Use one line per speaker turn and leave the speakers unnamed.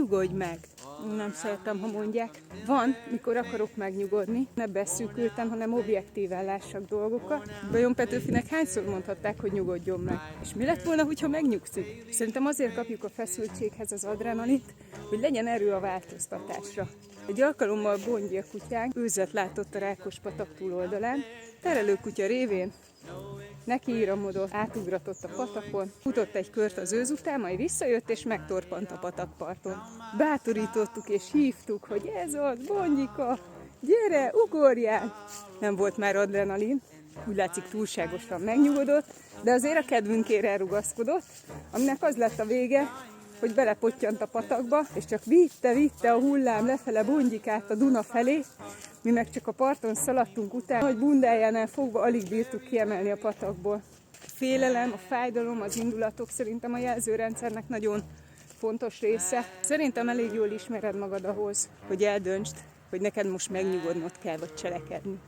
Nyugodj meg! Nem szeretem, ha mondják. Van, mikor akarok megnyugodni. Ne beszűkülten, hanem objektíven lássak dolgokat. Vajon Petőfinek hányszor mondhatták, hogy nyugodjon meg? És mi lett volna, hogyha megnyugszik? Szerintem azért kapjuk a feszültséghez az adrenalint, hogy legyen erő a változtatásra. Egy alkalommal Bondi a kutyánk őzet látott a Rákospatak túloldalán. Terelőkutya révén neki íramodott, átugratott a patakon, futott egy kört az őz után, majd visszajött és megtorpant a patakparton. Bátorítottuk és hívtuk, hogy ez az, Bondika, gyere, ugorjál! Nem volt már adrenalin, úgy látszik túlságosan megnyugodott, de azért a kedvünkére elrugaszkodott, aminek az lett a vége, hogy belepottyant a patakba, és csak vitte a hullám lefele Bondikát a Duna felé, mi meg csak a parton szaladtunk utána, hogy bundájánál fogva alig bírtuk kiemelni a patakból. A félelem, a fájdalom, az indulatok szerintem a jelzőrendszernek nagyon fontos része. Szerintem elég jól ismered magad ahhoz, hogy eldöntsd, hogy neked most megnyugodnod kell, vagy cselekedni.